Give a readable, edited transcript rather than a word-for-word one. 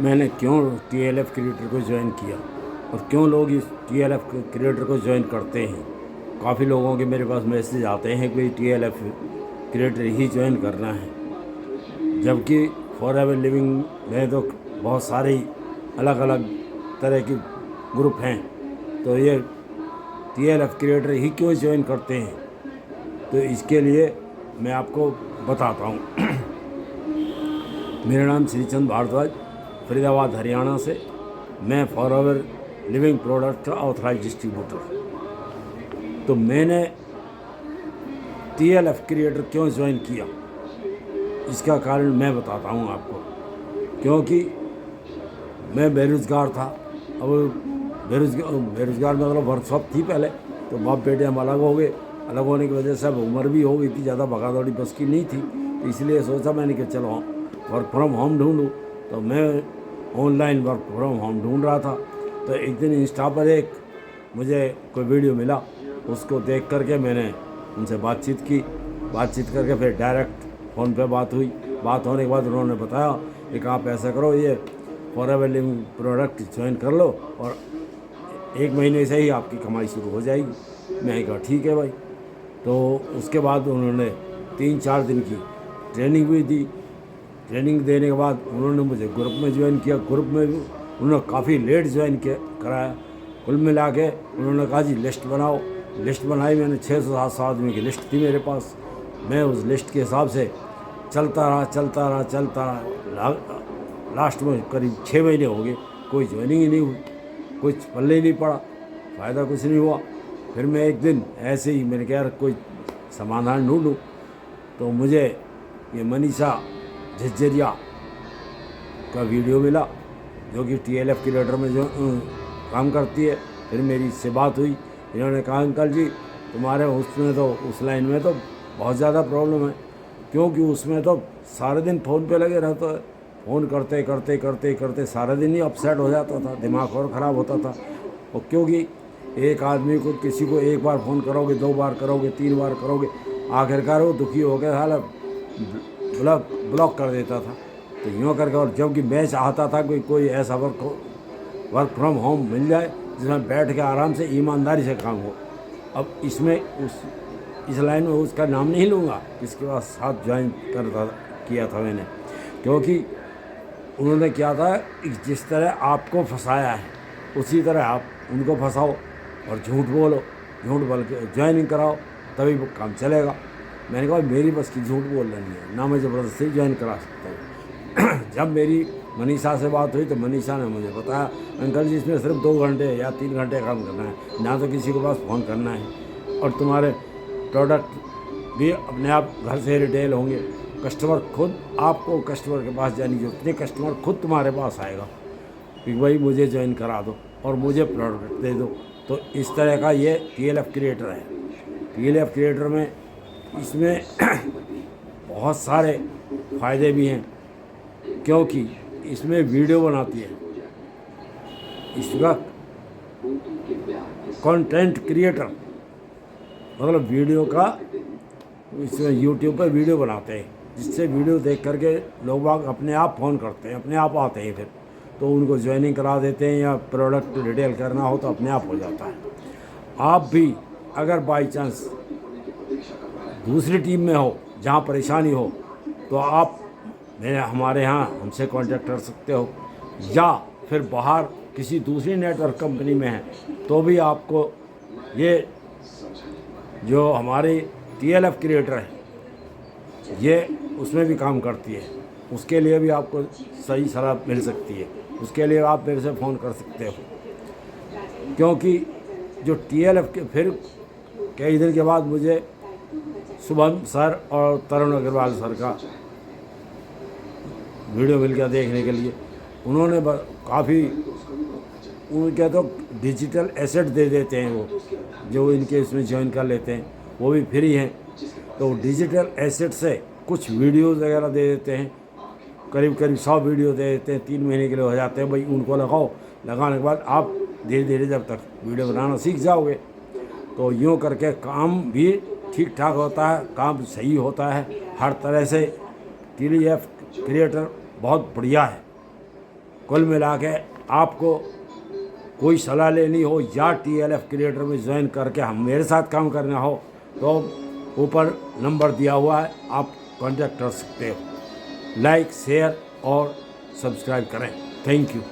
मैंने क्यों TLF creator को ज्वाइन किया और क्यों लोग इस टीएलएफ क्रिएटर को ज्वाइन करते हैं। काफ़ी लोगों के मेरे पास मैसेज आते हैं कि टीएलएफ क्रिएटर ही ज्वाइन करना है, जबकि फॉरएवर लिविंग में तो बहुत सारे अलग अलग तरह के ग्रुप हैं। तो ये टीएलएफ क्रिएटर ही क्यों ज्वाइन करते हैं, तो इसके लिए मैं आपको बताता हूँ। मेरा नाम श्रीचंद भारद्वाज, फरीदाबाद हरियाणा से। मैं फॉरएवर लिविंग प्रोडक्ट का ऑथराइज डिस्ट्रीब्यूटर। तो मैंने टीएलएफ क्रिएटर क्यों ज्वाइन किया, इसका कारण मैं बताता हूँ आपको। क्योंकि मैं बेरोज़गार था। अब बेरोज़गार मतलब वर्कशॉप थी पहले, तो बाप बेटे हम अलग हो गए। अलग होने की वजह से अब उम्र भी हो गई थी, ज़्यादा भगादौड़ी बस की नहीं थी। तो इसलिए सोचा मैंने कि चलो वर्क फ्रॉम होम ढूंढूँ। तो मैं ऑनलाइन वर्क फ्रॉम होम ढूंढ रहा था। तो एक दिन इंस्टा पर एक मुझे कोई वीडियो मिला, उसको देख करके मैंने उनसे बातचीत की। बातचीत करके फिर डायरेक्ट फ़ोन पे बात हुई। बात होने के बाद उन्होंने बताया कि आप ऐसा करो, ये फॉरएवर लिविंग प्रोडक्ट ज्वाइन कर लो और 1 महीने से ही आपकी कमाई शुरू हो जाएगी। मैंने कहा ठीक है भाई। तो उसके बाद उन्होंने 3-4 दिन की ट्रेनिंग भी दी। ट्रेनिंग देने के बाद उन्होंने मुझे ग्रुप में ज्वाइन किया। ग्रुप में भी उन्होंने काफ़ी लेट ज्वाइन कराया। कुल मिला के उन्होंने कहा जी लिस्ट बनाओ। लिस्ट बनाई मैंने, 600-700 आदमी की लिस्ट थी मेरे पास। मैं उस लिस्ट के हिसाब से चलता रहा। लास्ट में करीब 6 महीने हो गए, कोई ज्वाइनिंग ही नहीं हुई, कुछ पल्ले ही नहीं पड़ा, फ़ायदा कुछ नहीं हुआ। फिर मैं एक दिन ऐसे ही मैंने कहा यार कोई समाधान ढूंढूँ। तो मुझे ये मनीषा झज्जरिया का वीडियो मिला, जो कि टीएलएफ क्रिएटर में जो काम करती है। फिर मेरी इससे बात हुई। इन्होंने कहा अंकल जी तुम्हारे उसमें तो उस लाइन में तो बहुत ज़्यादा प्रॉब्लम है, क्योंकि उसमें तो सारे दिन फ़ोन पे लगे रहता है। फ़ोन करते सारा दिन ही अपसेट हो जाता था, दिमाग और ख़राब होता था। और क्योंकि एक आदमी को, किसी को एक बार फ़ोन करोगे, 2 बार करोगे, 3 बार करोगे, आखिरकार वो दुखी हो गया, साला ब्लॉक कर देता था। तो यूँ करके, और जबकि मैं चाहता था कि कोई ऐसा वर्क फ्रॉम होम मिल जाए जिसमें बैठ के आराम से ईमानदारी से काम हो। अब इसमें इस लाइन में उसका नाम नहीं लूँगा किसके पास साथ ज्वाइन किया था मैंने, क्योंकि उन्होंने क्या था कि जिस तरह आपको फंसाया है उसी तरह आप उनको फंसाओ और झूठ बोल के ज्वाइनिंग कराओ, तभी वो काम चलेगा। मैंने कहा मेरी बस की झूठ बोल रही है ना, मैं ज़बरदस्ती ज्वाइन करा सकता हूँ। जब मेरी मनीषा से बात हुई तो मनीषा ने मुझे बताया अंकल जी इसमें सिर्फ 2 घंटे या 3 घंटे काम करना है, ना तो किसी के पास फ़ोन करना है, और तुम्हारे प्रोडक्ट भी अपने आप घर से रिटेल होंगे। कस्टमर खुद आपको कस्टमर के पास जाने की उतने कस्टमर खुद तुम्हारे पास आएगा कि भाई मुझे ज्वाइन करा दो और मुझे प्रोडक्ट दे दो। तो इस तरह का ये टीएलएफ क्रिएटर है। टीएलएफ क्रिएटर में इसमें बहुत सारे फ़ायदे भी हैं, क्योंकि इसमें वीडियो बनाती है। इसका कंटेंट क्रिएटर मतलब वीडियो का, इसमें यूट्यूब पर वीडियो बनाते हैं, जिससे वीडियो देख करके लोग बाग अपने आप फ़ोन करते हैं, अपने आप आते हैं। फिर तो उनको ज्वाइनिंग करा देते हैं, या प्रोडक्ट रिटेल करना हो तो अपने आप हो जाता है। आप भी अगर बाई चांस दूसरी टीम में हो जहाँ परेशानी हो, तो आप हमारे यहाँ हमसे कांटेक्ट कर सकते हो, या फिर बाहर किसी दूसरी नेटवर्क कंपनी में है तो भी आपको ये जो हमारी टीएलएफ क्रिएटर है ये उसमें भी काम करती है। उसके लिए भी आपको सही सलाह मिल सकती है, उसके लिए आप मेरे से फ़ोन कर सकते हो। क्योंकि जो टीएलएफ के फिर कई दिन के बाद मुझे शुभम सर और तरुण अग्रवाल सर का वीडियो मिल गया देखने के लिए। उन्होंने काफ़ी, उनके तो डिजिटल एसेट दे देते हैं वो, जो इनके इसमें ज्वाइन कर लेते हैं, वो भी फ्री हैं। तो डिजिटल एसेट से कुछ वीडियोज़ वगैरह दे देते हैं, करीब 100 वीडियो दे देते हैं, 3 महीने के लिए हो जाते हैं। भाई उनको लगाओ, लगाने के बाद आप धीरे धीरे जब तक वीडियो बनाना सीख जाओगे तो यूँ करके काम भी ठीक ठाक होता है, काम सही होता है हर तरह से। टीएलएफ क्रिएटर बहुत बढ़िया है। कुल मिला के आपको कोई सलाह लेनी हो या TLF क्रिएटर में ज्वाइन करके हम मेरे साथ काम करना हो तो ऊपर नंबर दिया हुआ है, आप कांटेक्ट कर सकते हो। लाइक, शेयर और सब्सक्राइब करें। Thank you.